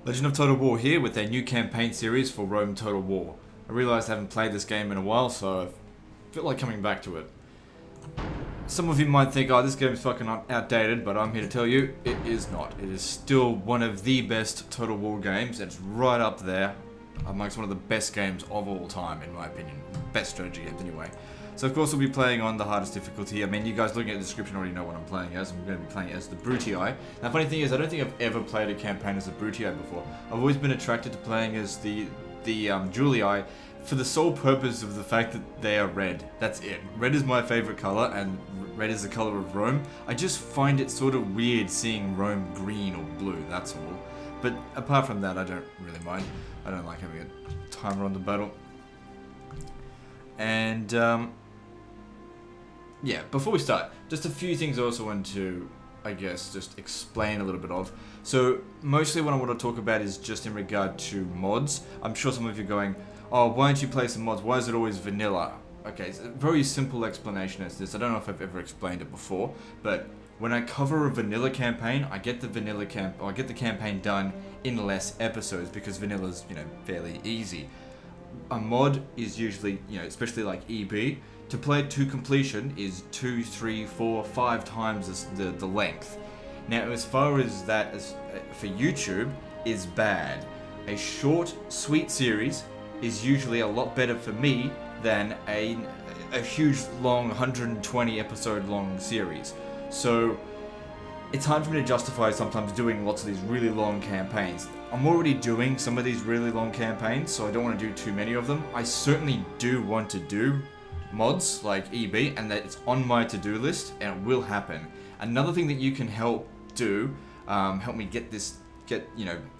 Legend of Total War here with a new campaign series for Rome Total War. I realised I haven't played this game in a while, so I feel like coming back to it. Some of you might think, oh, this game's fucking outdated, but I'm here to tell you, it is not. It is still one of the best Total War games, and it's right up there amongst one of the best games of all time, in my opinion. Best strategy games, anyway. So of course we'll be playing on the hardest difficulty. I mean, you guys looking at the description already know what I'm playing as. I'm going to be playing as the Brutii. Now, funny thing is, I don't think I've ever played a campaign as the Brutii before. I've always been attracted to playing as the Julii for the sole purpose of the fact that they are red. That's it. Red is my favorite color, and red is the color of Rome. I just find it sort of weird seeing Rome green or blue, that's all. But apart from that, I don't really mind. I don't like having a timer on the battle. And, yeah, before we start, just a few things I also want to, I guess, just explain a little bit of. So, mostly what I want to talk about is just in regard to mods. I'm sure some of you are going, oh, why don't you play some mods? Why is it always vanilla? Okay, it's a very simple explanation as this. I don't know if I've ever explained it before, but when I cover a vanilla campaign, I get the campaign done in less episodes because vanilla's, fairly easy. A mod is usually, especially like EB, to play it to completion is 2, 3, 4, 5 times the length. Now, as far as that for YouTube is bad. A short, sweet series is usually a lot better for me than a huge, long, 120 episode long series. So it's hard for me to justify sometimes doing lots of these really long campaigns. I'm already doing some of these really long campaigns, so I don't want to do too many of them. I certainly do want to do mods like EB, and that it's on my to-do list, and it will happen. Another thing that you can help me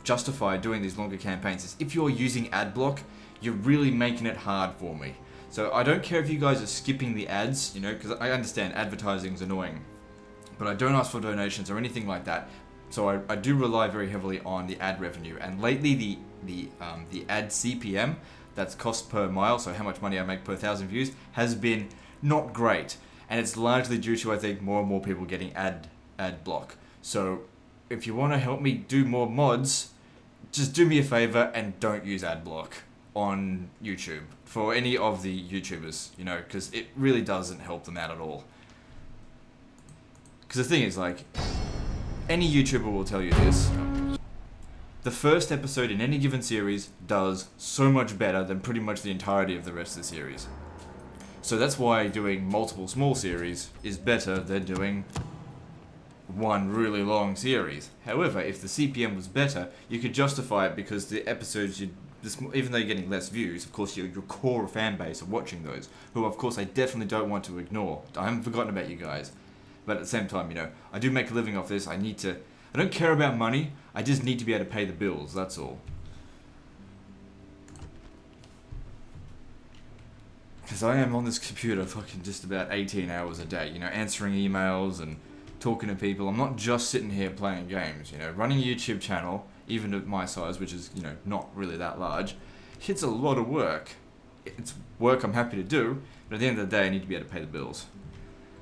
justify doing these longer campaigns is if you're using adblock, you're really making it hard for me. So I don't care if you guys are skipping the ads, because I understand advertising is annoying, but I don't ask for donations or anything like that. So I do rely very heavily on the ad revenue, and lately the ad CPM, that's cost per mile, so how much money I make per 1,000 views, has been not great, and it's largely due to, I think, more and more people getting ad block. So if you want to help me do more mods, just do me a favor and don't use ad block on YouTube for any of the YouTubers, because it really doesn't help them out at all. Because the thing is, any YouTuber will tell you this. The first episode in any given series does so much better than pretty much the entirety of the rest of the series. So that's why doing multiple small series is better than doing one really long series. However, if the CPM was better, you could justify it because the episodes, even though you're getting less views, of course your core fan base are watching those, who of course I definitely don't want to ignore. I haven't forgotten about you guys. But at the same time, I do make a living off this. I don't care about money. I just need to be able to pay the bills. That's all. Because I am on this computer fucking just about 18 hours a day, answering emails and talking to people. I'm not just sitting here playing games, Running a YouTube channel, even at my size, which is, not really that large, it's a lot of work. It's work I'm happy to do, but at the end of the day, I need to be able to pay the bills.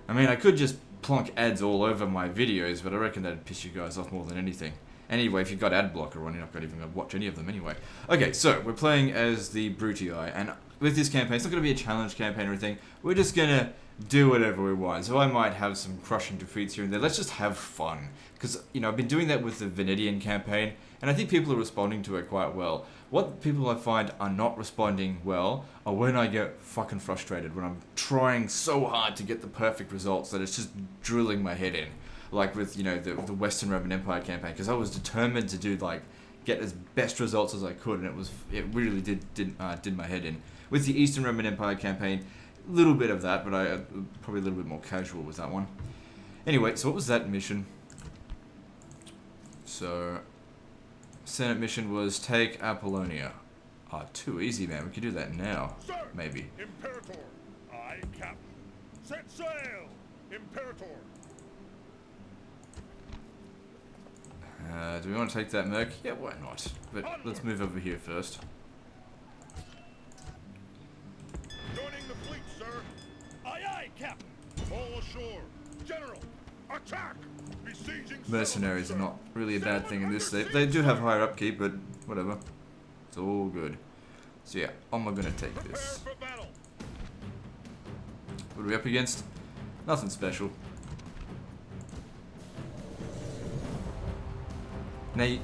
I mean, I could just plonk ads all over my videos, but I reckon that'd piss you guys off more than anything. Anyway, if you've got ad blocker on, you're not even going to watch any of them anyway. Okay, so we're playing as the Brutii, and with this campaign, it's not going to be a challenge campaign or anything. We're just going to do whatever we want. So I might have some crushing defeats here and there. Let's just have fun. Because, I've been doing that with the Venetian campaign, and I think people are responding to it quite well. What people I find are not responding well are when I get fucking frustrated, when I'm trying so hard to get the perfect results that it's just drilling my head in. Like with, the Western Roman Empire campaign, because I was determined to do, get as best results as I could, and it really did my head in. With the Eastern Roman Empire campaign, a little bit of that, but I probably a little bit more casual with that one. Anyway, so what was that mission? So, Senate mission was take Apollonia. Too easy, man. We could do that now. Sir, maybe. Imperator, I captain. Set sail, Imperator. Do we want to take that Merc? Yeah, why not? But let's move over here first. Joining the fleet, sir. Aye, aye, captain. All ashore. General, a Attack! Besieging Mercenaries are settlements, not really a bad thing in this state. They do have higher upkeep, but whatever. It's all good. So yeah, am I gonna take prepare this? for battle. What are we up against? Nothing special. Now,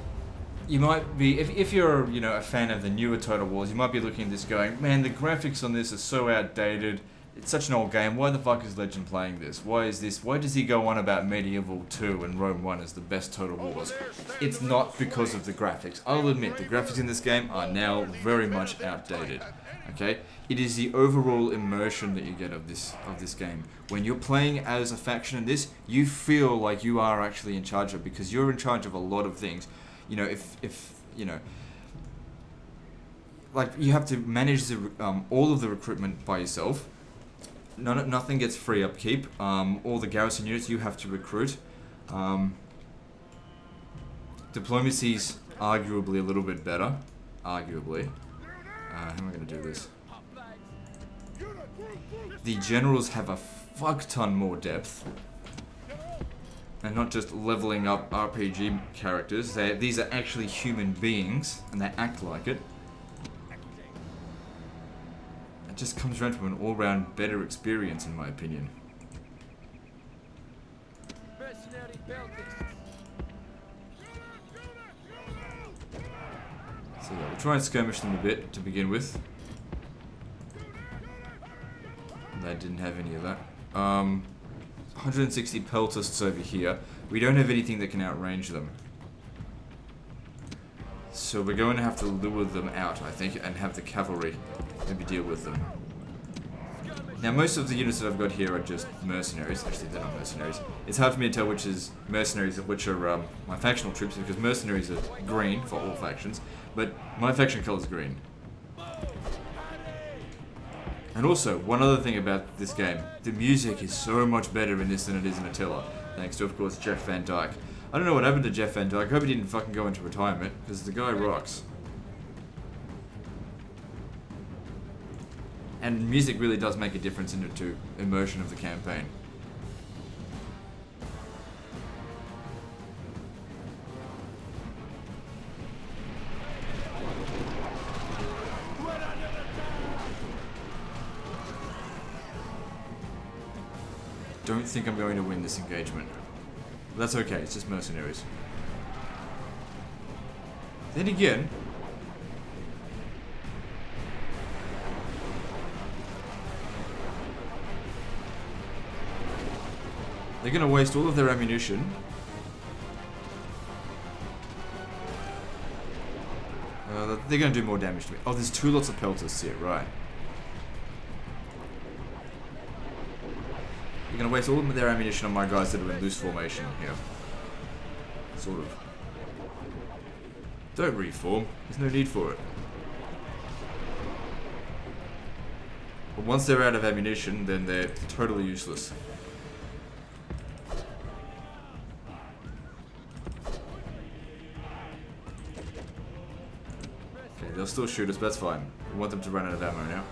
you might be, if you're, you know, a fan of the newer Total Wars, you might be looking at this going, man, the graphics on this are so outdated. It's such an old game. Why the fuck is Legend playing this? Why does he go on about Medieval 2 and Rome 1 as the best Total Wars? It's not because of the graphics. I'll admit, the graphics in this game are now very much outdated. Okay? It is the overall immersion that you get of this game. When you're playing as a faction in this, you feel like you are actually in charge of it, because you're in charge of a lot of things. You know, if you know, like, you have to manage the all of the recruitment by yourself. Nothing gets free upkeep. All the garrison units you have to recruit. Diplomacy's arguably a little bit better. Arguably. How am I going to do this? The generals have a fuck ton more depth. And not just leveling up RPG characters. These are actually human beings, and they act like it. It just comes around to an all-round better experience, in my opinion. So yeah, we'll try and skirmish them a bit to begin with. They didn't have any of that. 160 peltasts over here. We don't have anything that can outrange them. So we're going to have to lure them out, I think, and have the cavalry maybe deal with them. Now, most of the units that I've got here are just mercenaries. Actually, they're not mercenaries. It's hard for me to tell which is mercenaries and which are my factional troops, because mercenaries are green for all factions, but my faction color is green. And also, one other thing about this game, the music is so much better in this than it is in Attila, thanks to, of course, Jeff Van Dyke. I don't know what happened to Jeff Van Dyke. I hope he didn't fucking go into retirement, because the guy rocks. And music really does make a difference into immersion of the campaign. Don't think I'm going to win this engagement. But that's okay, it's just mercenaries. Then again, they're going to waste all of their ammunition. They're going to do more damage to me. Oh, there's 2 lots of peltasts here, right. You're going to waste all of their ammunition on my guys that are in loose formation here. Sort of. Don't reform. There's no need for it. But once they're out of ammunition, then they're totally useless. Okay, they'll still shoot us, but that's fine. We want them to run out of ammo now.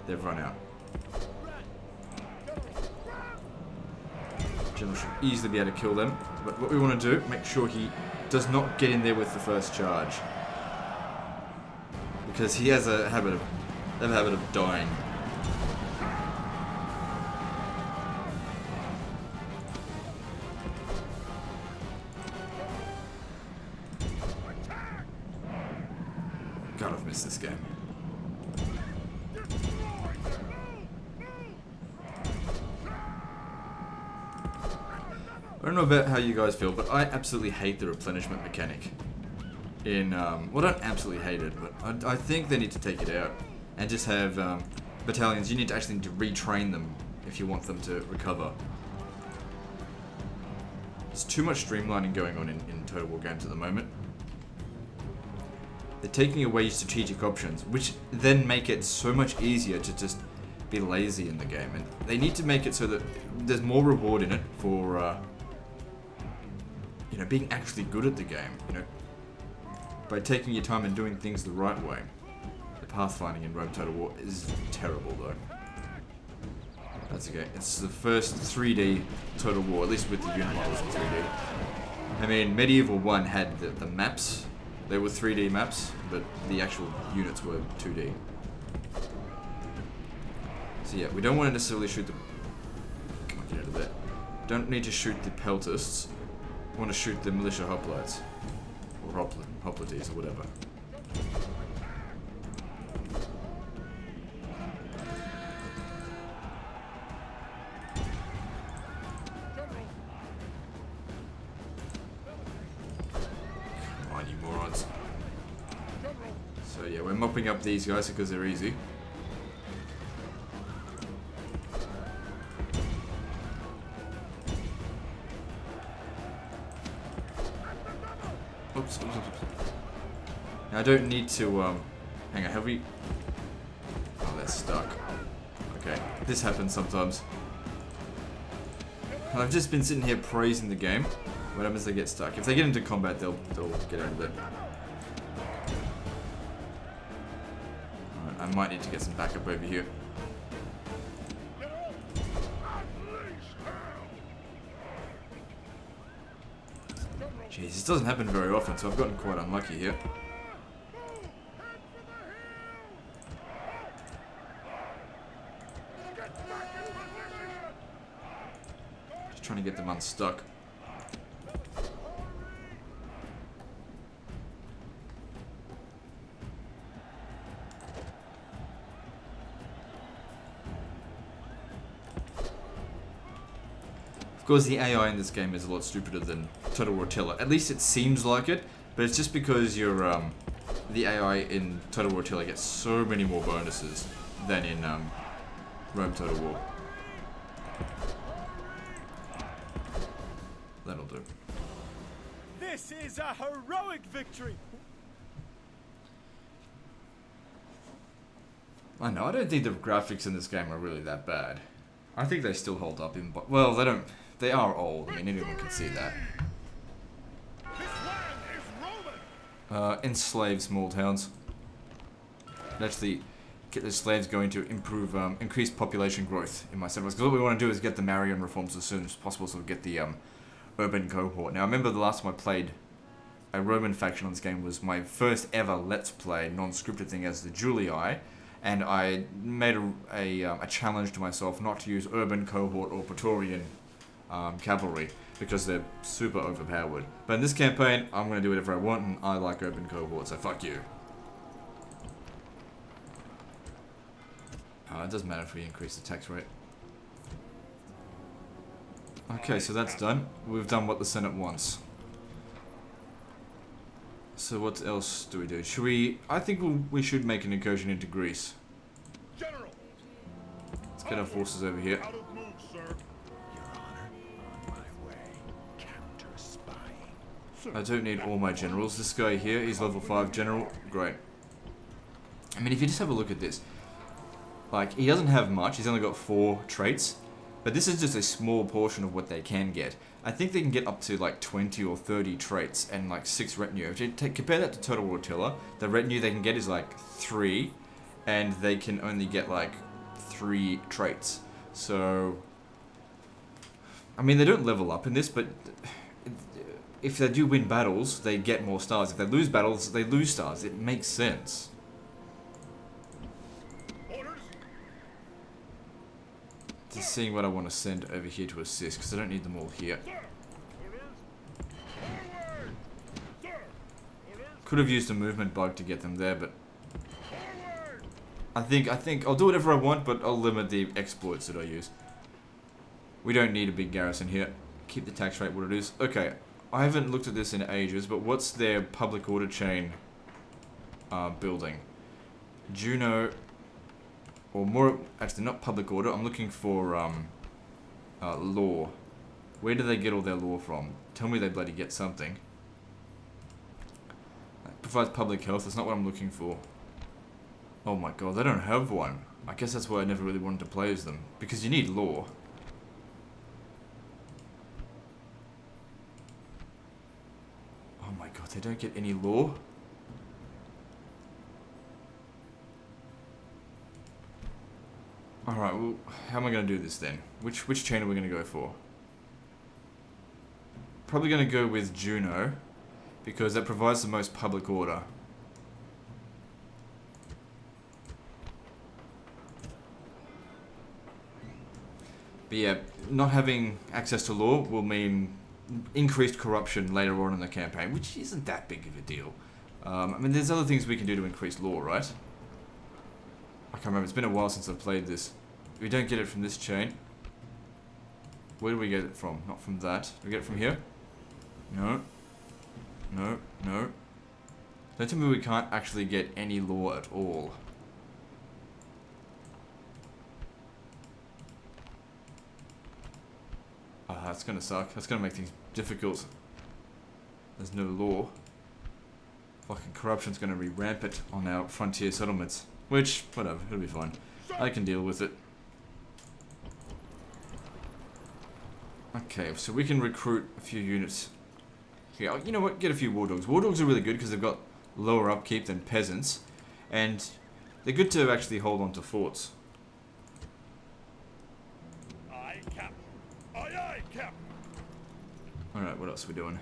They've run out. General should easily be able to kill them, but what we want to do, make sure he does not get in there with the first charge, because he has a habit of dying. God, I've missed this game. I don't know about how you guys feel, but I absolutely hate the replenishment mechanic. Well, I don't absolutely hate it, but I think they need to take it out and just have battalions. You need to actually need to retrain them if you want them to recover. There's too much streamlining going on in Total War games at the moment. They're taking away your strategic options, which then make it so much easier to just be lazy in the game. And they need to make it so that there's more reward in it for you know, being actually good at the game, you know, by taking your time and doing things the right way. The pathfinding in Rome Total War is terrible, though. That's okay. It's the first 3D Total War, at least with the unit models in 3D. I mean, Medieval 1 had the maps. They were 3D maps, but the actual units were 2D. So yeah, we don't want to necessarily shoot the... Come on, get out of there. Don't need to shoot the peltists. We want to shoot the militia hoplites. Or hoplites, or whatever. Come on, you morons. So yeah, we're mopping up these guys because they're easy. Oops. Now I don't need to, hang on, have we... Oh, they're stuck. Okay, this happens sometimes. And I've just been sitting here praising the game. What happens? They get stuck. If they get into combat, they'll get out of there. Alright, I might need to get some backup over here. Jeez, this doesn't happen very often, so I've gotten quite unlucky here. Just trying to get them unstuck. Of course, the AI in this game is a lot stupider than Total War Attila. At least it seems like it, but it's just because you're, the AI in Total War Attila gets so many more bonuses than in Rome Total War. That'll do. This is a heroic victory. I know, I don't think the graphics in this game are really that bad. I think they still hold up in... Well, they don't... They are old. I mean, anyone can see that. Enslave small towns. Actually, get the slaves going to improve, increase population growth in my settlers. Because what we want to do is get the Marian reforms as soon as possible, so we get the urban cohort. Now, I remember the last time I played a Roman faction on this game was my first ever Let's Play non-scripted thing as the Julii, and I made a challenge to myself not to use urban cohort or Praetorian cavalry because they're super overpowered. But in this campaign, I'm going to do whatever I want, and I like urban cohort, so fuck you. It doesn't matter if we increase the tax rate. Okay, so that's done. We've done what the Senate wants. So what else do we do? Should we... I think we should make an incursion into Greece. General. Let's get our forces over here. Out of move, sir. I don't need all my generals. This guy here, he's level 5 general. Great. I mean, if you just have a look at this. Like, he doesn't have much. He's only got 4 traits. But this is just a small portion of what they can get. I think they can get up to like 20 or 30 traits and like 6 retinue. If you compare that to Total War Attila, the retinue they can get is like 3. And they can only get like 3 traits. So... I mean, they don't level up in this, but... If they do win battles, they get more stars. If they lose battles, they lose stars. It makes sense. Orders. Just seeing what I want to send over here to assist, because I don't need them all here. Sir. Orders. Forward. Sir. Orders. Could have used a movement bug to get them there, but Forward. I think I'll do whatever I want, but I'll limit the exploits that I use. We don't need a big garrison here. Keep the tax rate what it is. Okay. I haven't looked at this in ages, but what's their public order chain building? Juno, or more, actually not public order, I'm looking for law. Where do they get all their law from? Tell me they bloody get something. Provides public health, that's not what I'm looking for. Oh my god, they don't have one. I guess that's why I never really wanted to play as them, because you need law. Oh my god, they don't get any law? Alright, Alright, well, how am I going to do this then? Which chain are we going to go for? Probably going to go with Juno, because that provides the most public order. But yeah, not having access to law will mean increased corruption later on in the campaign, which isn't that big of a deal. I mean, there's other things we can do to increase law, right? I can't remember, it's been a while since I've played this. We don't get it from this chain. Where do we get it from? Not from that. Do we get it from here? No. No, no. Don't tell me we can't actually get any law at all. Ah, that's gonna suck. That's gonna make things difficult. There's no law. Fucking corruption's gonna be rampant on our frontier settlements. Which, whatever, it'll be fine. I can deal with it. Okay, so we can recruit a few units. Yeah, you know what? Get a few war dogs. War dogs are really good because they've got lower upkeep than peasants, and they're good to actually hold on to forts. Aye, Captain. Aye, aye, Captain. Alright, what else are we doing?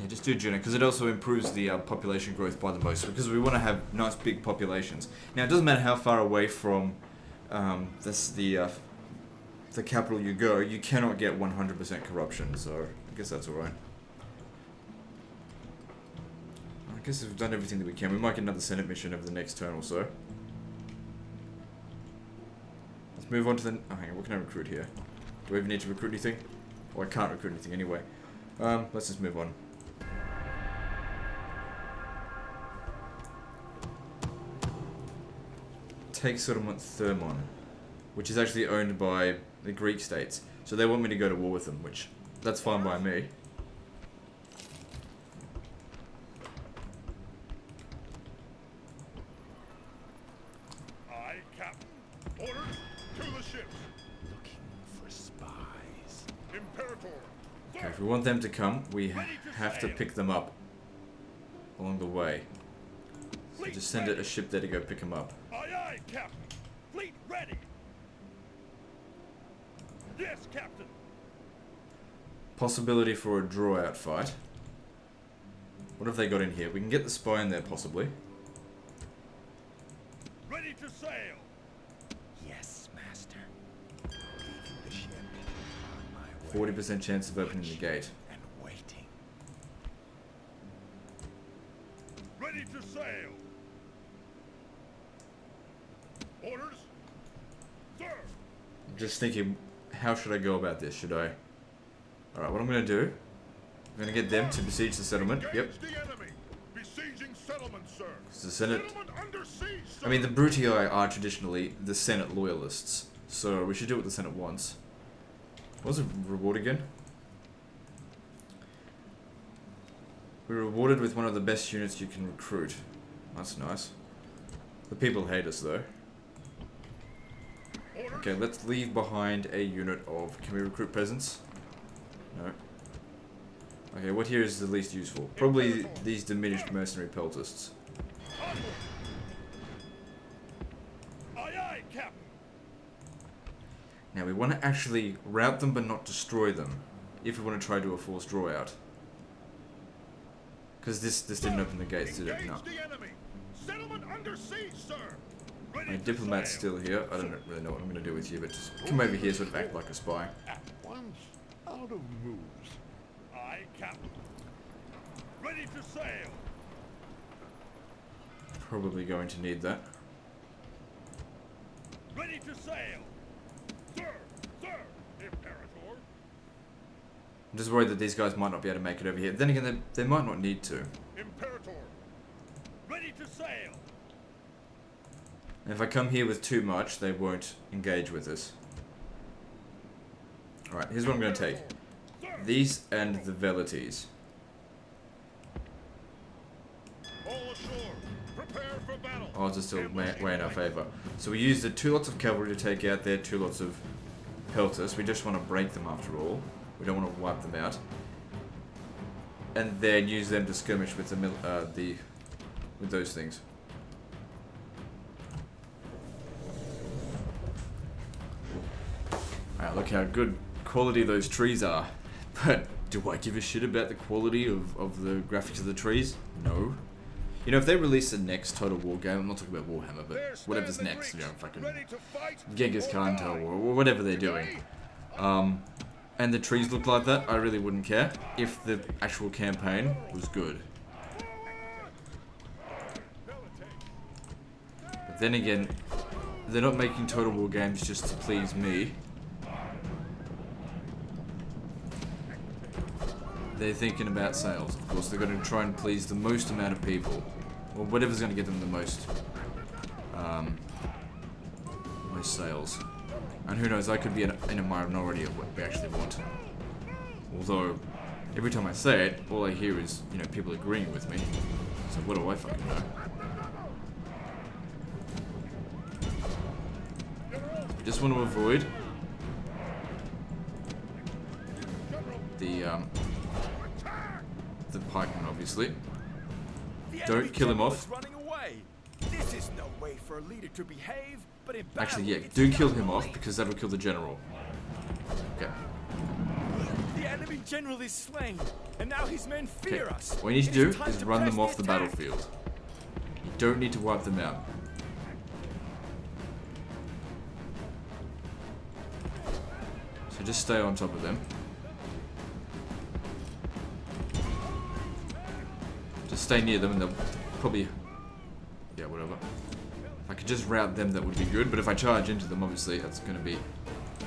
Yeah, just do Juno, because it also improves the population growth by the most, because we want to have nice big populations. Now, it doesn't matter how far away from the capital you go, you cannot get 100% corruption, so I guess that's alright. I guess we've done everything that we can. We might get another Senate mission over the next turn or so. Let's move on to the... Oh, hang on, what can I recruit here? Do I even need to recruit anything? Oh, I can't recruit anything anyway. Let's just move on. Take settlement Thermon, which is actually owned by the Greek states. So they want me to go to war with them, which, that's fine by me. Aye, Captain. Orders to the ships. Looking for spies. Imperator. Okay, if we want them to come, we have to pick them up along the way. So just send a ship there to go pick them up. Aye, aye, Captain. Fleet ready. Yes, Captain. Possibility for a draw-out fight. What have they got in here? We can get the spy in there, possibly. Ready to sail. Yes, master. Leaving the ship. On my way. 40% chance of opening the gate. And waiting. Ready to sail. Orders. Sir. I'm just thinking, how should I go about this? Should I... Alright, what I'm going to do... I'm going to get them to besiege the settlement. Yep. Engage the enemy. Besieging settlement, sir. It's the Senate... Settlement under siege, sir. I mean, the Brutii are traditionally the Senate loyalists. So we should do what the Senate wants. What was the reward again? We're rewarded with one of the best units you can recruit. That's nice. The people hate us though. Orders. Okay, let's leave behind a unit of... Can we recruit peasants? No. Okay, what here is the least useful? Probably these diminished mercenary peltists. Onward. Aye, aye, Captain. Now we want to actually rout them but not destroy them. If we want to try to do a forced draw out. Because this didn't open the gates, did it? No. Engage the enemy. Settlement under siege, sir. Ready My to diplomat's sail. still here. I don't really know what I'm going to do with you, but just come over here, sort of act like a spy. At once, out of moves. Aye, Captain. Ready to sail. Probably going to need that. Ready to sail. Sir, sir, Imperator. I'm just worried that these guys might not be able to make it over here. Then again, they might not need to. Imperator. Ready to sail. And if I come here with too much, they won't engage with us. Alright, here's what I'm going to take. Sir. These and the Velites. All ashore. Prepare for battle. Odds are still way in our favour. So we use the 2 lots of cavalry to take out their 2 lots of pelters. We just want to break them after all. We don't want to wipe them out. and then use them to skirmish with with those things. Alright, look how good quality those trees are. But do I give a shit about the quality of the graphics of the trees? No. You know, if they release the next Total War game, I'm not talking about Warhammer, but whatever's next, you know, fucking Genghis Khan Total War, or whatever they're doing. And the trees look like that, I really wouldn't care if the actual campaign was good. But then again, they're not making Total War games just to please me. They're thinking about sales. Of course, they're going to try and please the most amount of people, or whatever's going to get them the most sales. And who knows, I could be in a minority of what we actually want. Although, every time I say it, all I hear is, you know, people agreeing with me. So what do I fucking know? I just want to avoid the pikeman, obviously. Don't kill him off. This is no way for a leader to behave, but in Actually, yeah, do kill him off because that'll kill the general. Okay. The enemy general is slain, and now his men fear us. What you need to do is run them off the battlefield. You don't need to wipe them out. So just stay on top of them. Just stay near them and they'll probably... yeah, whatever. If I could just rout them, that would be good, but if I charge into them, obviously, that's going to be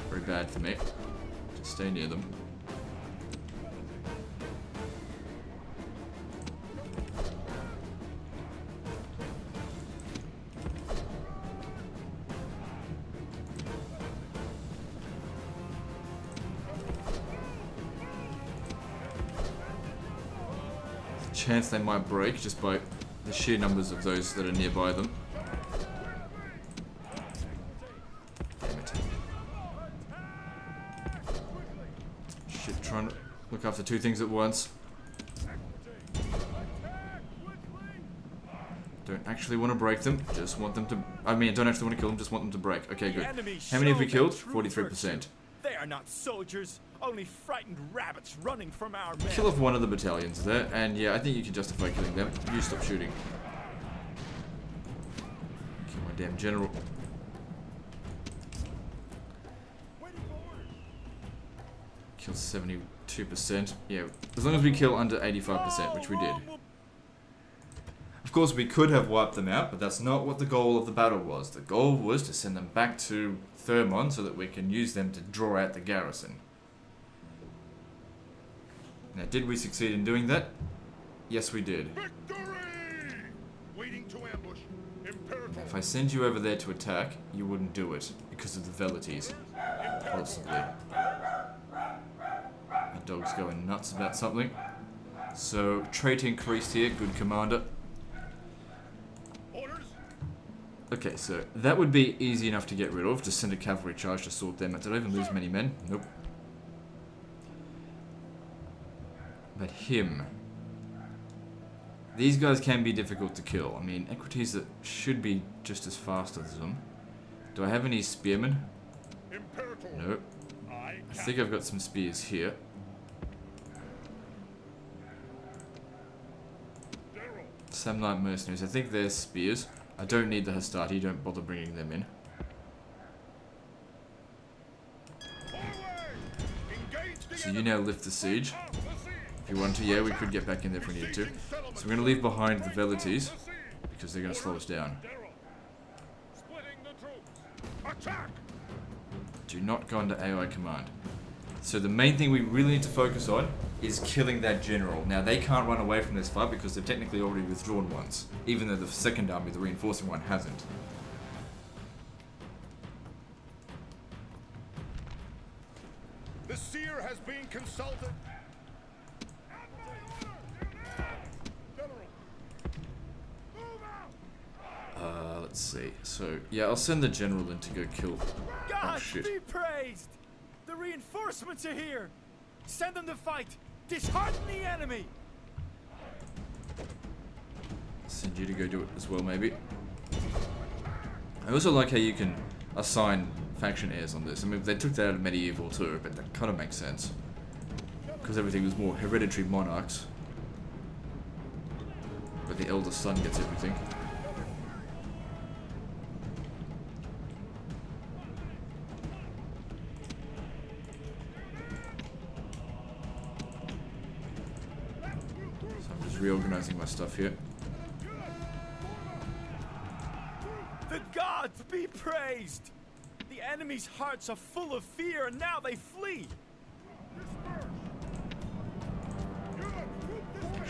very bad for me. Just stay near them. Chance they might break just by the sheer numbers of those that are nearby them. Damn it. Shit, trying to look after two things at once. Don't actually want to break them, just want them to... I mean, I don't actually want to kill them, just want them to break. Okay, good. How many have we killed? 43%. They are not soldiers, only frightened rabbits running from our men. Kill off one of the battalions there, and yeah, I think you can justify killing them. You stop shooting. Kill my damn general. Kill 72%. Yeah, as long as we kill under 85%, which we did. Of course, we could have wiped them out, but that's not what the goal of the battle was. The goal was to send them back to Thermon so that we can use them to draw out the garrison. Now, did we succeed in doing that? Yes, we did. Victory! Waiting to ambush. Imperator. Now, if I send you over there to attack, you wouldn't do it because of the velities. Possibly. My dog's going nuts about something. So, trait increased here. Good commander. Okay, so that would be easy enough to get rid of. Just send a cavalry charge to sort them out. Did I even lose many men? Nope. But him. These guys can be difficult to kill. I mean, equities that should be just as fast as them. Do I have any spearmen? Nope. I think I've got some spears here. Samnite mercenaries. I think they're spears. I don't need the Hastati, don't bother bringing them in. So you now lift the siege. If you want to, yeah, we could get back in there if we needed to. So we're going to leave behind the velities, because they're going to slow us down. Do not go under AI command. So the main thing we really need to focus on is killing that general. Now, they can't run away from this fight because they've technically already withdrawn once, even though the second army, the reinforcing one, hasn't. The seer has been consulted. Let's see. So, yeah, I'll send the general in to go kill... God oh, shit. be praised! The reinforcements are here! Send them to fight! Dishearten the enemy! Send you to go do it as well, maybe. I also like how you can assign faction heirs on this. I mean, they took that out of medieval too, but that kind of makes sense. Because everything was more hereditary monarchs. But the eldest son gets everything. So I'm just reorganizing my stuff here. The gods be praised! The enemy's hearts are full of fear, and now they flee!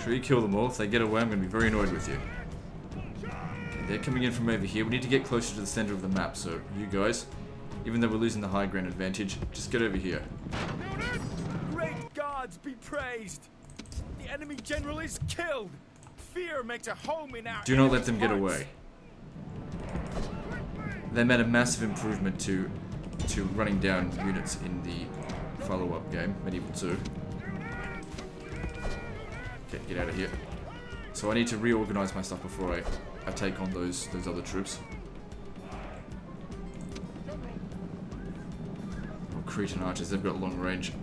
Sure, you kill them all. If they get away, I'm going to be very annoyed with you. Okay, they're coming in from over here. We need to get closer to the center of the map, so you guys, even though we're losing the high ground advantage, just get over here. Great gods be praised! The enemy general is killed! Fear makes a home in our Do not let them get hearts. away. They made a massive improvement to running down units in the follow-up game, Medieval 2. Okay, get out of here. So I need to reorganize my stuff before I take on those other troops. Oh, Cretan archers, they've got long range.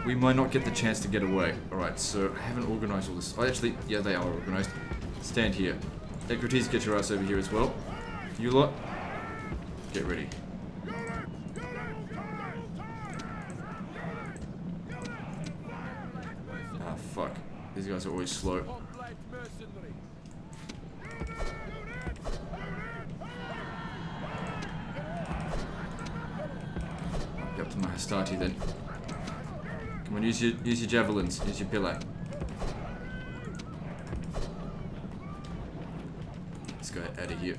We might not get the chance to get away. Alright, so I haven't organized all this. Oh, actually, yeah, they are organized. Stand here. Equities, get your ass over here as well. You lot, get ready. Ah, fuck. These guys are always slow. Get up to my Hastati then. Come on, use your javelins, use your pillar. Let's go out of here.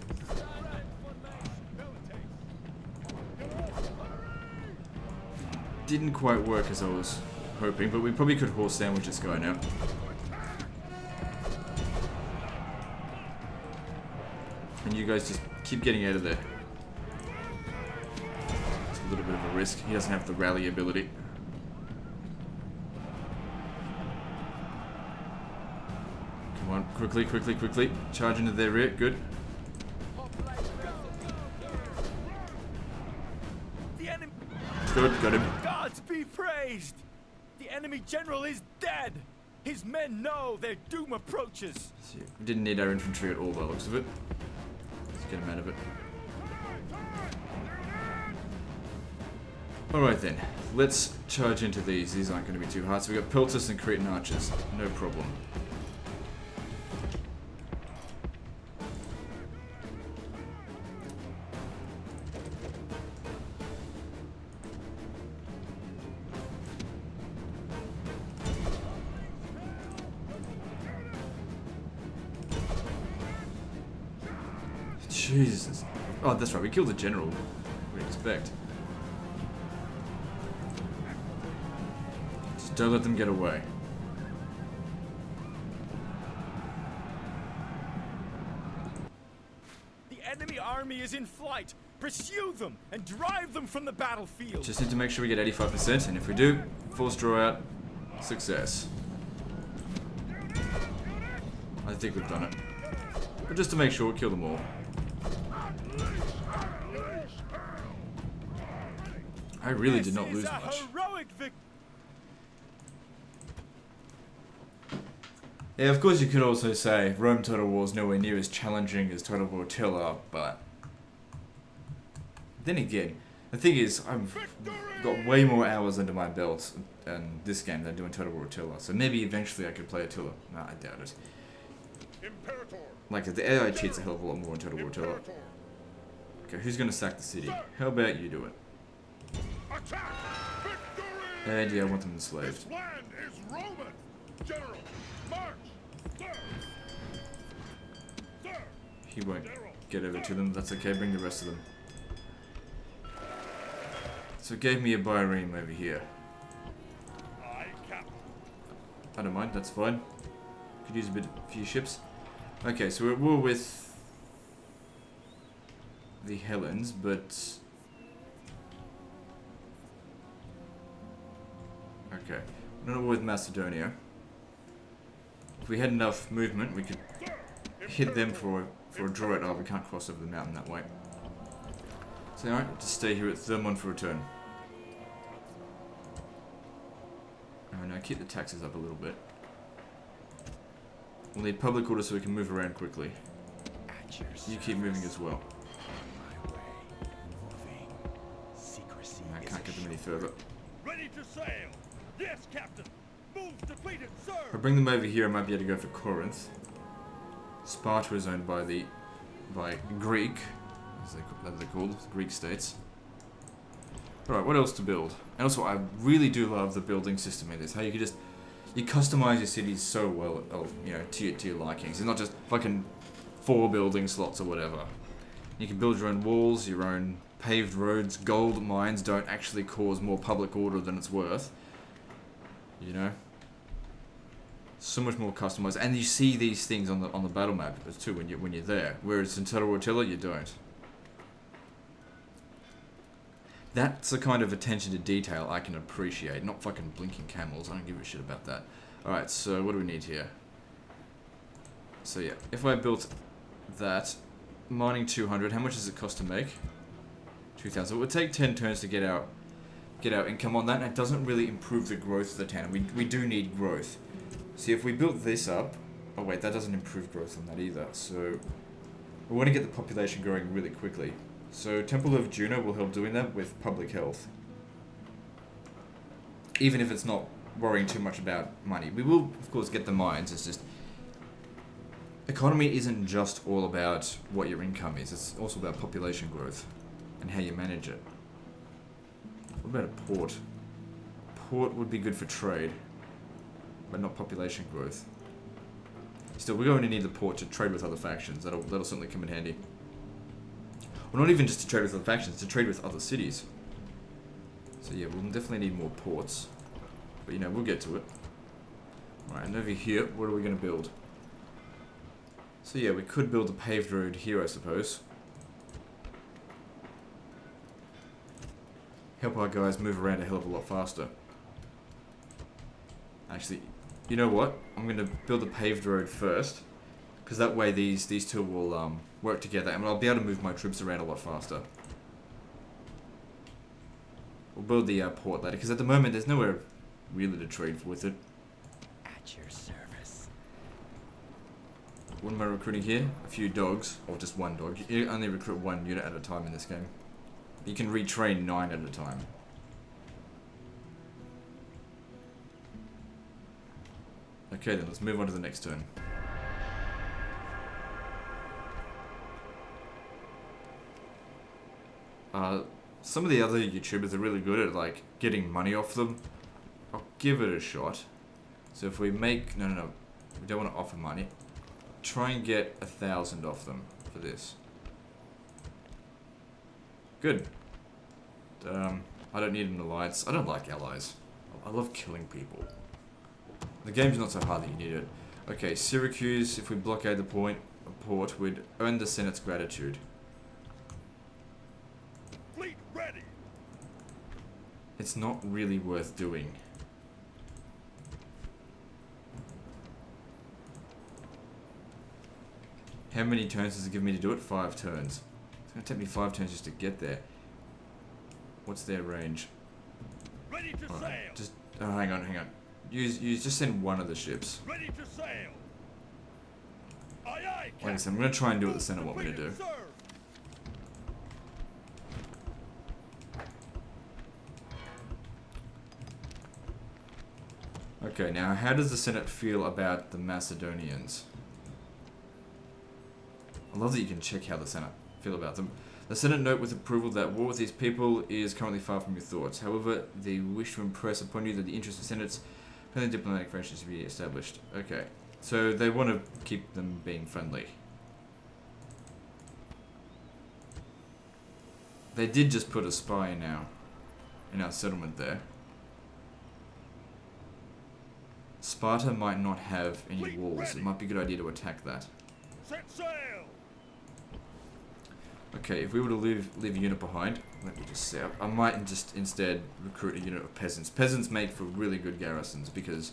Didn't quite work as I was hoping, but we probably could horse sandwich this guy now. And you guys just keep getting out of there. It's a little bit of a risk. He doesn't have the rally ability. Come on, quickly, quickly, quickly. Charge into their rear. Good. The enemy Good, got him. gods be praised! The enemy general is dead! His men know their doom approaches! See, we didn't need our infantry at all by the looks of it. Let's get him out of it. Alright then, let's charge into these. These aren't going to be too hard. So we got Peltus and Cretan archers. No problem. Jesus. Oh, that's right. We killed the general. What do you expect? Just don't let them get away. The enemy army is in flight! Pursue them and drive them from the battlefield! Just need to make sure we get 85%, and if we do, force draw out. Success. I think we've done it. But just to make sure, kill them all. I really did not lose much. Heroic victory. Yeah, of course you could also say Rome Total War is nowhere near as challenging as Total War Attila, but then again, the thing is, I've got way more hours under my belt in this game than doing Total War Attila, so maybe eventually I could play Attila. Nah, I doubt it. Imperator. Like, the AI cheats a hell of a lot more in Total War Attila. Imperator. Okay, who's gonna sack the city? How about you do it? Attack! Victory! And yeah, I want them enslaved. This land is Roman! General, march! Sir! Sir! He won't get over to them, that's okay, bring the rest of them. So it gave me a Byreme over here. I captain. I don't mind, that's fine. Could use a few ships. Okay, so we're at war with the Hellenes, but okay. Not with Macedonia. If we had enough movement, we could hit them for a draw at. Oh, we can't cross over the mountain that way. So alright, just stay here at Thermon for a turn. Oh no, keep the taxes up a little bit. We'll need public order so we can move around quickly. You keep moving as well. I can't get them any further. Ready to sail. Yes, Captain. Move completed, sir. If I bring them over here, I might be able to go for Corinth. Sparta is owned by Greek, as they're called, the Greek states. Alright, what else to build? And also, I really do love the building system in this. How you customize your cities so well, you know, to your likings. It's not just fucking 4 building slots or whatever. You can build your own walls, your own paved roads. Gold mines don't actually cause more public order than it's worth. You know, so much more customized, and you see these things on the battle map too when you're there. Whereas in Total Rotilla, you don't. That's the kind of attention to detail I can appreciate. Not fucking blinking camels. I don't give a shit about that. All right, so what do we need here? So yeah, if I built that, mining 200, how much does it cost to make? 2,000. It would take 10 turns to get our income on that, and it doesn't really improve the growth of the town. We do need growth. See, if we built this up... Oh wait, that doesn't improve growth on that either. So, we want to get the population growing really quickly. So, Temple of Juno will help doing that with public health. Even if it's not worrying too much about money. We will, of course, get the mines. It's just... Economy isn't just all about what your income is. It's also about population growth and how you manage it. What about a port? Port would be good for trade, but not population growth. Still, we're going to need the port to trade with other factions. That'll certainly come in handy. Well, not even just to trade with other factions, to trade with other cities. So yeah, we'll definitely need more ports. But you know, we'll get to it. Alright, and over here, what are we going to build? So yeah, we could build a paved road here, I suppose. Help our guys move around a hell of a lot faster. Actually, you know what? I'm going to build a paved road first, because that way these two will work together, and I'll be able to move my troops around a lot faster. We'll build the port later, because at the moment there's nowhere really to trade with it. At your service. What am I recruiting here? A few dogs, or just one dog. You only recruit 1 unit at a time in this game. You can retrain 9 at a time. Okay then, let's move on to the next turn. Some of the other YouTubers are really good at like getting money off them. I'll give it a shot. So if we make... No, we don't want to offer money. Try and get 1,000 off them for this. Good. I don't need an alliance. I don't like allies. I love killing people. The game's not so hard that you need it. Okay, Syracuse, if we blockade the port, we'd earn the Senate's gratitude. Fleet ready. It's not really worth doing. How many turns does it give me to do it? 5 turns. It's going to take me 5 turns just to get there. What's their range? Ready to sail. Just hang on. Just send one of the ships. Ready to sail. Aye, aye, Captain. Like I said, I'm going to try and do what the Senate want me to do. Completed, sir. Okay, now how does the Senate feel about the Macedonians? I love that you can check how the Senate feel about them. The Senate note with approval that war with these people is currently far from your thoughts. However, they wish to impress upon you that the interest of Senate's friendly diplomatic relations should be established. Okay, so they want to keep them being friendly. They did just put a spy in our settlement there. Sparta might not have any walls. It might be a good idea to attack that. Set sail. Okay, if we were to leave a unit behind, let me just see. I might just instead recruit a unit of peasants. Peasants make for really good garrisons because,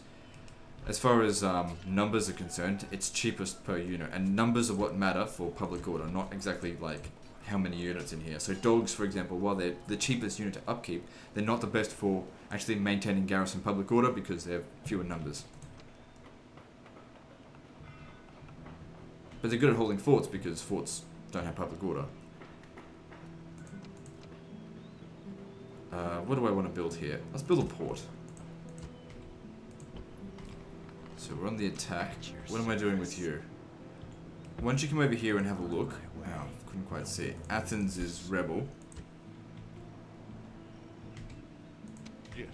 as far as numbers are concerned, it's cheapest per unit, and numbers are what matter for public order, not exactly like how many units in here. So dogs, for example, while they're the cheapest unit to upkeep, they're not the best for actually maintaining garrison public order because they have fewer numbers. But they're good at holding forts because forts don't have public order. What do I want to build here? Let's build a port. So we're on the attack. What am I doing with you? Why don't you come over here and have a look? Oh, couldn't quite see. Athens is rebel. Yes.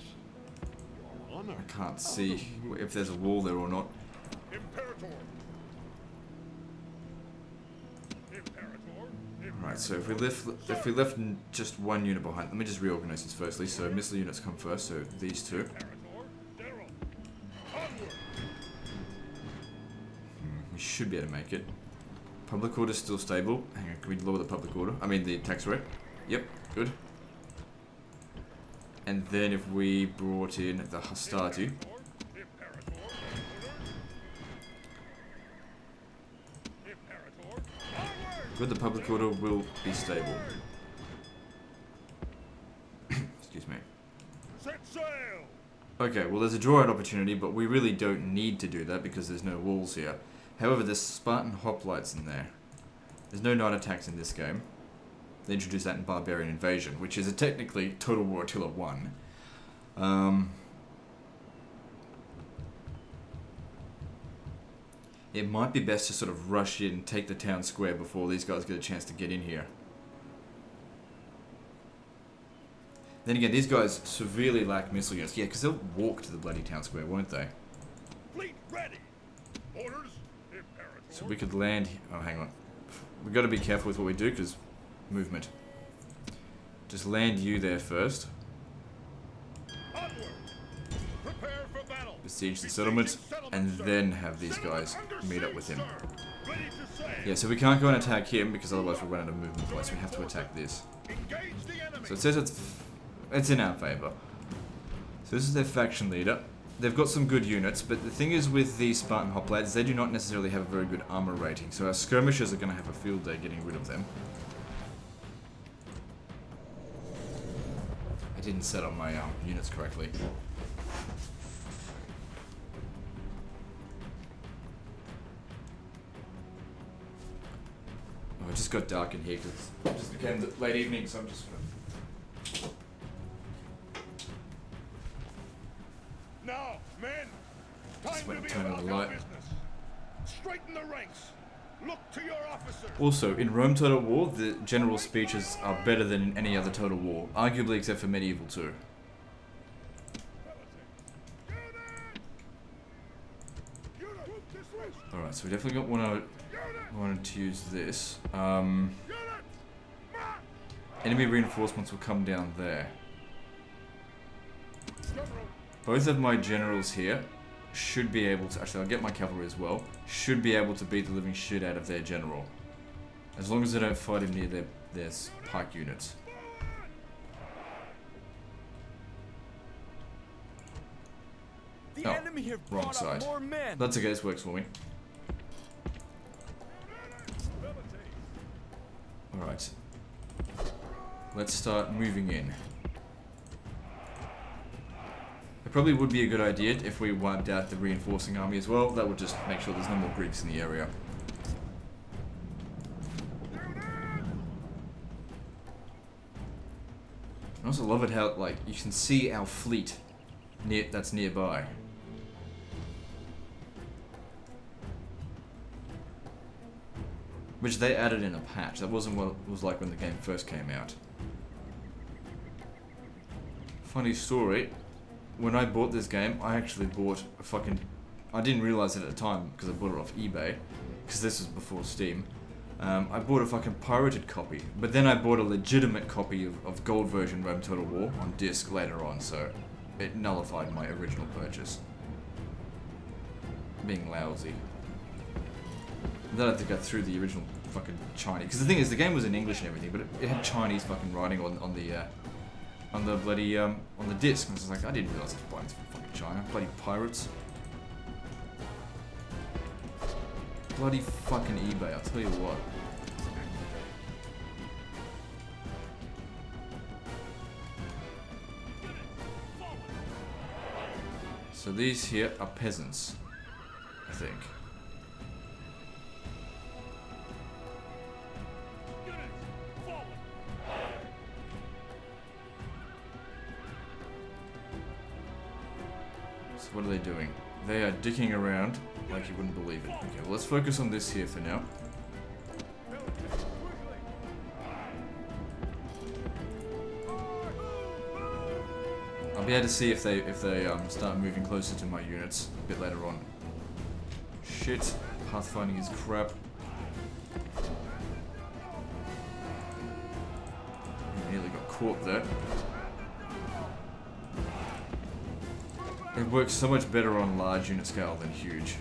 Your honor. I can't see if there's a wall there or not. Imperator. Right, so if we left just one unit behind, let me just reorganize this firstly. So missile units come first, so these two. We should be able to make it. Public order is still stable. Hang on, can we lower the public order? I mean the tax rate. Yep, good. And then if we brought in the hastati. Good, the public order will be stable. Excuse me. Set sail. Okay, well there's a draw-out opportunity, but we really don't need to do that because there's no walls here. However, there's Spartan hoplites in there. There's no night attacks in this game. They introduced that in Barbarian Invasion, which is technically Total War Attila 1. It might be best to sort of rush in, take the town square before these guys get a chance to get in here. Then again, these guys severely lack missile units. Yeah, because they'll walk to the bloody town square, won't they? Fleet ready. Orders. Imperator. So we could land... Oh, hang on. We've got to be careful with what we do, because... Movement. Just land you there first. Onward. Prepare for battle. Besiege the settlement, and then have these guys meet up with him. Ready to sail. Yeah, so we can't go and attack him, because otherwise we'll run out of movement points. We have to attack this. Engage the enemy. So it says it's in our favour. So this is their faction leader. They've got some good units, but the thing is with these Spartan hoplites, they do not necessarily have a very good armor rating. So our skirmishers are going to have a field day getting rid of them. I didn't set up my units correctly. Oh, it just got dark in here because it just became the late evening, so I'm just gonna... Now, men, time Just went to be and turned on about the your light. business. Straighten the ranks. Look to your officers. Also, in Rome Total War, the general speeches are better than in any other Total War, arguably except for Medieval 2. Alright, so we definitely got wanted to use this. Enemy reinforcements will come down there. Both of my generals here should be able to... Actually, I'll get my cavalry as well. Should be able to beat the living shit out of their general. As long as they don't fight him near their pike units. The enemy have wrong brought side. up more men. That's okay, this works for me. Alright. Let's start moving in. It probably would be a good idea if we wiped out the reinforcing army as well. That would just make sure there's no more Greeks in the area. I also love it how, like, you can see our fleet that's nearby. Which they added in a patch. That wasn't what it was like when the game first came out. Funny story. When I bought this game, I actually bought a fucking... I didn't realize it at the time because I bought it off eBay. Because this was before Steam. I bought a fucking pirated copy. But then I bought a legitimate copy of gold version Rome Total War on disc later on. So it nullified my original purchase. Being lousy. And then I had to go through the original fucking Chinese. Because the thing is, the game was in English and everything, but it had Chinese fucking writing on the bloody on the disc. And I was like, I didn't realize it was buying this from fucking China. Bloody pirates. Bloody fucking eBay. I'll tell you what. So these here are peasants, I think. So what are they doing? They are dicking around like you wouldn't believe it. Okay, well let's focus on this here for now. I'll be able to see if they start moving closer to my units a bit later on. Shit, pathfinding is crap. Nearly got caught there. It works so much better on large unit scale than huge.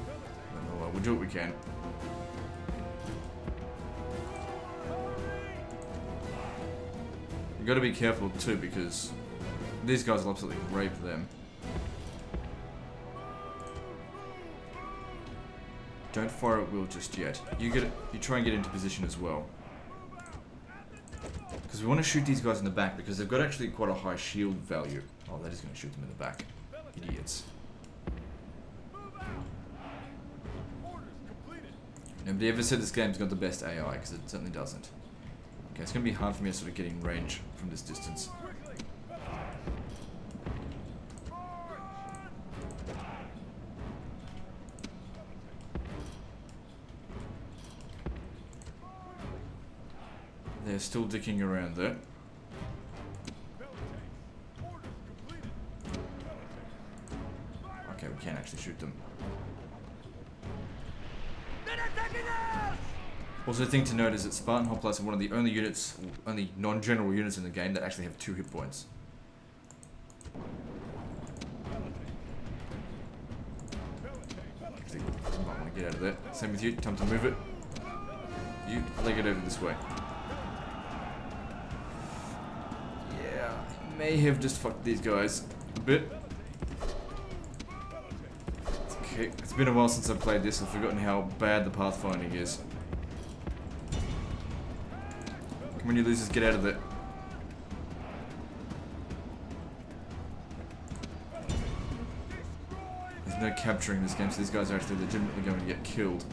But, well, we'll do what we can. You've got to be careful too, because these guys will absolutely rape them. Don't fire at will just yet. You try and get into position as well. Because we want to shoot these guys in the back because they've got actually quite a high shield value. Oh, that is going to shoot them in the back. Idiots. Nobody ever said this game's got the best AI, because it certainly doesn't. Okay, it's going to be hard for me to sort of get in range from this distance. They're still dicking around there. Okay, we can actually shoot them. Also, the thing to note is that Spartan hoplites are one of the only units, only non-general units in the game that actually have 2 hit points. I think I might want to get out of there. Same with you, time to move it. You leg it over this way. Yeah, I may have just fucked these guys a bit. Okay, it's been a while since I've played this. I've forgotten how bad the pathfinding is. Come on, you losers, get out of there. There's no capturing this game, so these guys are actually legitimately going to get killed.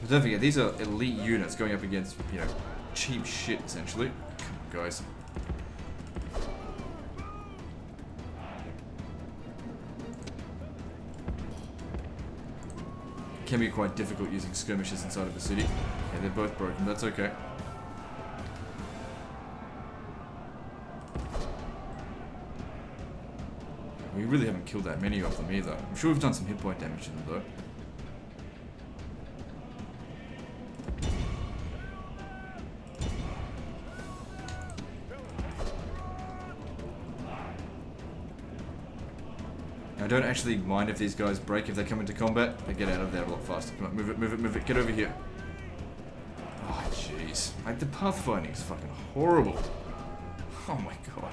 But don't forget, these are elite units going up against, you know, cheap shit, essentially. Come on, guys. It can be quite difficult using skirmishes inside of a city. Okay, they're both broken, that's okay. We really haven't killed that many of them either. I'm sure we've done some hit point damage to them though. I don't actually mind if these guys break if they come into combat. They get out of there a lot faster. Come on, move it, move it, move it. Get over here. Oh, jeez. Like, the pathfinding is fucking horrible. Oh my god.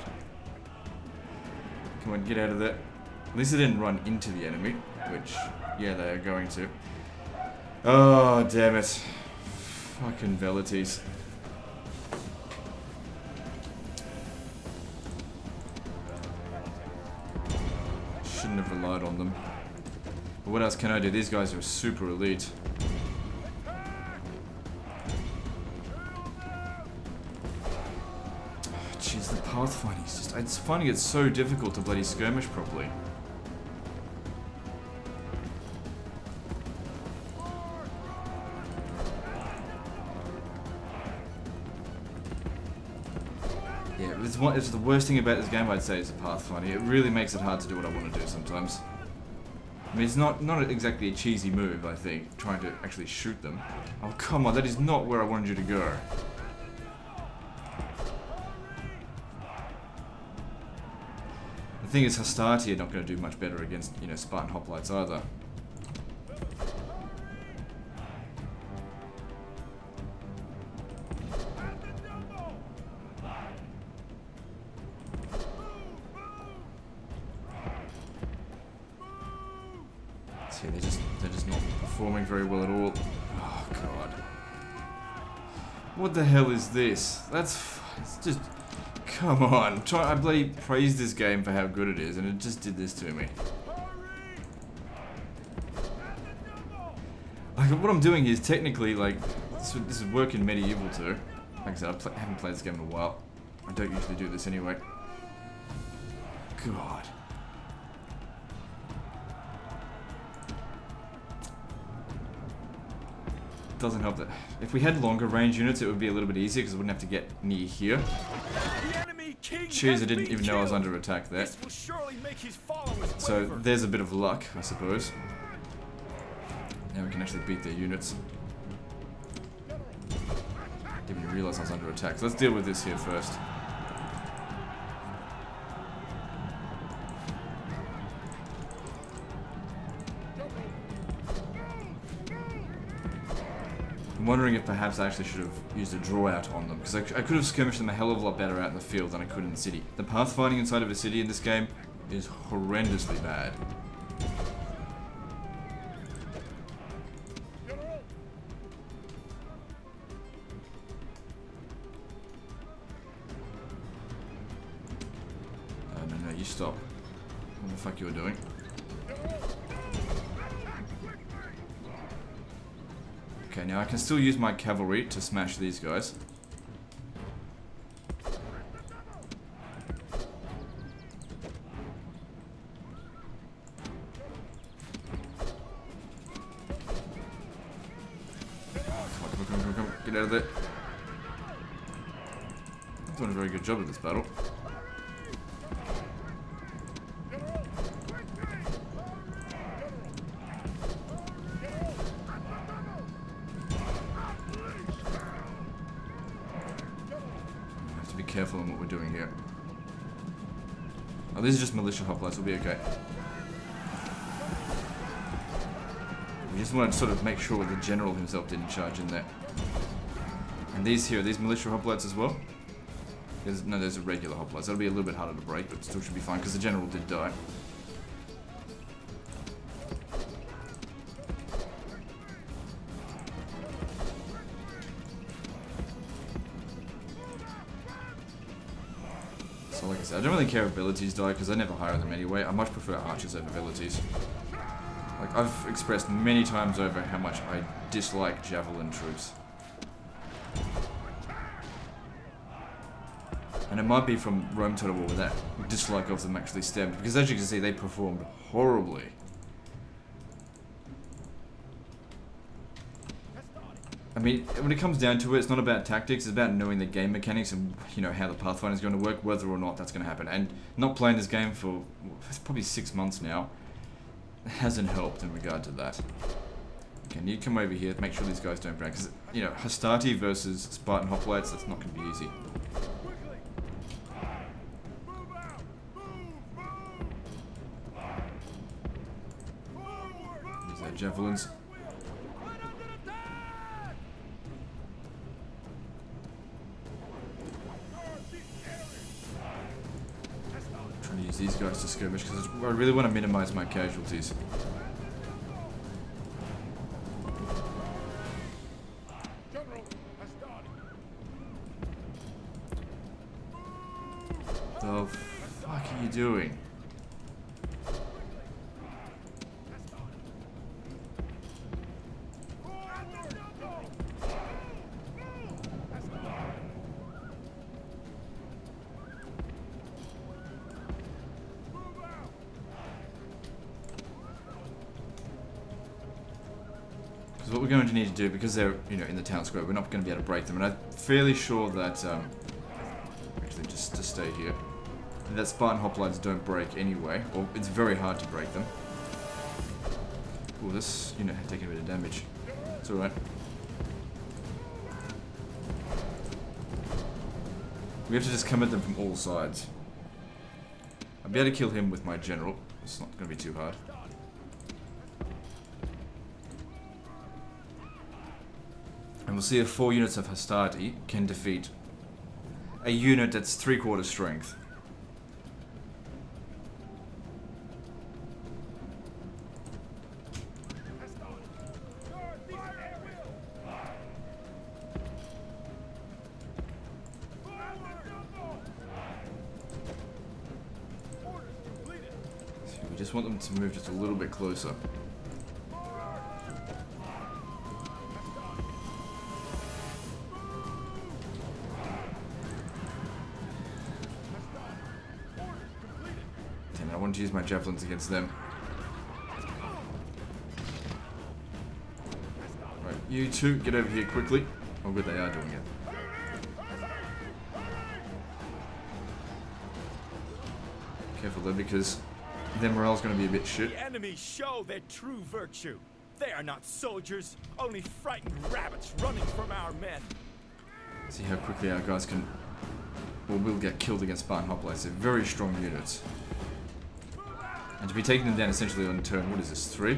Come on, get out of there. At least they didn't run into the enemy, which, yeah, they are going to. Oh, damn it. Fucking velities. Shouldn't have relied on them. But what else can I do? These guys are super elite. Jeez, the pathfinding is just... I'm finding it so difficult to bloody skirmish properly. It's the worst thing about this game, I'd say, is the pathfinding. It really makes it hard to do what I want to do sometimes. I mean, it's not exactly a cheesy move, I think, trying to actually shoot them. Oh, come on, that is not where I wanted you to go. The thing is, Hastati are not going to do much better against, you know, Spartan hoplites either. Okay, they're just not performing very well at all. Oh god. What the hell is this? It's just, come on. I bloody praised this game for how good it is, and it just did this to me. Like, what I'm doing here is technically, like, this would work in Medieval too. Like I said, I haven't played this game in a while. I don't usually do this anyway. God. Doesn't help that if we had longer range units, it would be a little bit easier because I wouldn't have to get near here. Jeez, I didn't even know I was under attack there. So there's a bit of luck, I suppose. Now we can actually beat their units. Didn't even realize I was under attack. So let's deal with this here first. I'm wondering if perhaps I actually should have used a draw out on them, because I could have skirmished them a hell of a lot better out in the field than I could in the city. The pathfinding inside of a city in this game is horrendously bad. No, you stop. What the fuck you were doing? Okay, now I can still use my cavalry to smash these guys. Come on, get out of there. I'm doing a very good job of this battle. Careful on what we're doing here. Oh, these are just militia hoplites, we'll be okay. We just want to sort of make sure the general himself didn't charge in there. And these here, are these militia hoplites as well? No, there's a regular hoplites. That'll be a little bit harder to break, but still should be fine because the general did die. Like I said, I don't really care if abilities die because I never hire them anyway. I much prefer archers over abilities. Like, I've expressed many times over how much I dislike javelin troops. And it might be from Rome Total War where that dislike of them actually stemmed, because as you can see, they performed horribly. I mean, when it comes down to it, it's not about tactics, it's about knowing the game mechanics and, you know, how the pathfinder is going to work, whether or not that's going to happen. And not playing this game for probably 6 months now hasn't helped in regard to that. Okay, you come over here, make sure these guys don't break, because, you know, Hastati versus Spartan hoplites, that's not going to be easy. Use their javelins. Use these guys to skirmish because I really want to minimize my casualties. The fuck are you doing? What we're going to need to do, because they're, you know, in the town square, we're not going to be able to break them, and I'm fairly sure that, actually just to stay here, that Spartan hoplites don't break anyway, or it's very hard to break them. Ooh, this unit had taken a bit of damage. It's alright. We have to just come at them from all sides. I'll be able to kill him with my general. It's not going to be too hard. And we'll see if 4 units of Hastati can defeat a unit that's 3/4 strength. just want them to move just a little bit closer. Damn it, I wanted to use my javelins against them. Right, you two, get over here quickly. Oh good, they are doing it. Careful though, because their morale's going to be a bit shit. The enemy show their true virtue. They are not soldiers, only frightened rabbits running from our men. See how quickly our guys can, or will get killed against Spartan hoplites. They're very strong units. And to be taking them down essentially on turn, what is this, 3?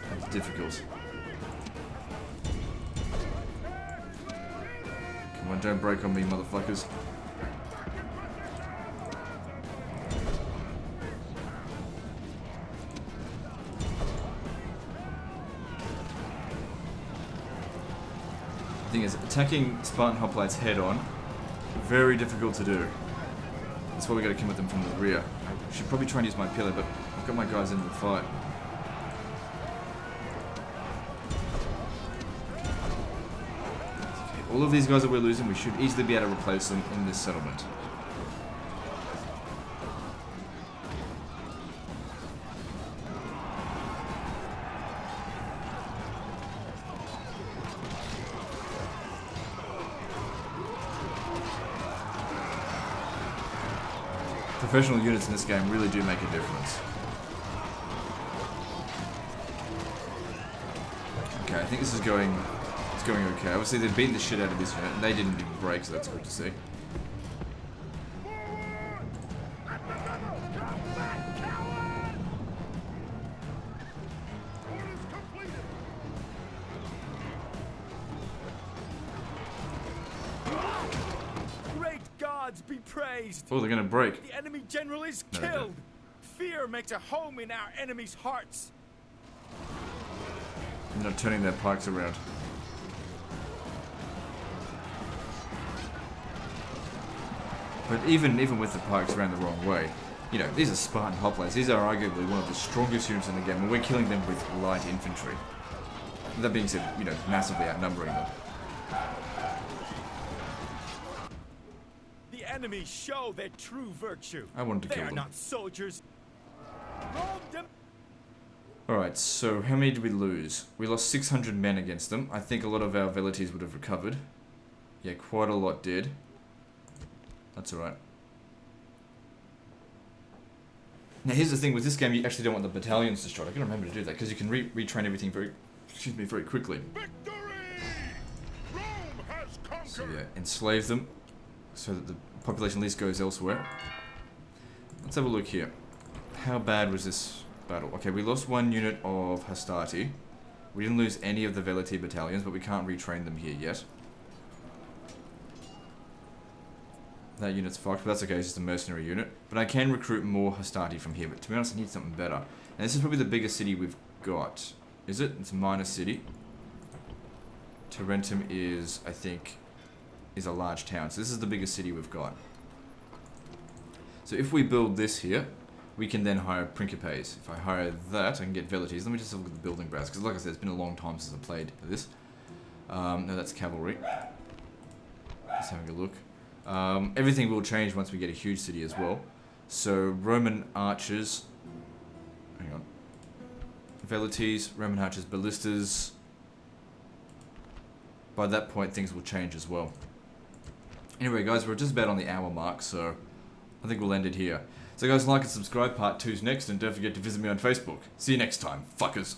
That's difficult. Come on, don't break on me, motherfuckers. The thing is, attacking Spartan hoplites head on, very difficult to do. That's why we gotta come at them from the rear. I should probably try and use my pillar, but I've got my guys into the fight. Okay, all of these guys that we're losing, we should easily be able to replace them in this settlement. Professional units in this game really do make a difference. Okay, I think this is going, it's going okay. Obviously they've beaten the shit out of this unit and they didn't even break, so that's good to see. Be praised. Oh, they're gonna break. The enemy general is No, they killed. don't. Fear makes a home in our enemies' hearts. They're not turning their pikes around. But even with the pikes around the wrong way, you know, these are Spartan hoplites. These are arguably one of the strongest units in the game, and we're killing them with light infantry. That being said, you know, massively outnumbering them. The enemy show their true virtue. I wanted to They kill are them. not soldiers. Alright, so how many did we lose? We lost 600 men against them. I think a lot of our velites would have recovered. Yeah, quite a lot did. That's alright. Now here's the thing, with this game you actually don't want the battalions destroyed. I can remember to do that, because you can retrain everything very, very quickly. Victory! Rome has conquered. So yeah, enslave them, so that the population at least goes elsewhere. Let's have a look here. How bad was this battle? Okay, we lost one unit of Hastati. We didn't lose any of the Veliti battalions, but we can't retrain them here yet. That unit's fucked, but that's okay, it's just a mercenary unit. But I can recruit more Hastati from here, but to be honest, I need something better. And this is probably the biggest city we've got. Is it? It's a minor city. Tarentum is, I think, is a large town. So this is the biggest city we've got. So if we build this here, we can then hire Principes. If I hire that, I can get Velites. Let me just have a look at the building brass, because like I said, it's been a long time since I played this. No, that's cavalry. Just having a look. Everything will change once we get a huge city as well. So Roman archers, hang on, Velites, Roman archers, ballistas. By that point, things will change as well. Anyway, guys, we're just about on the hour mark, so I think we'll end it here. So guys, like and subscribe, part 2's next, and don't forget to visit me on Facebook. See you next time, fuckers.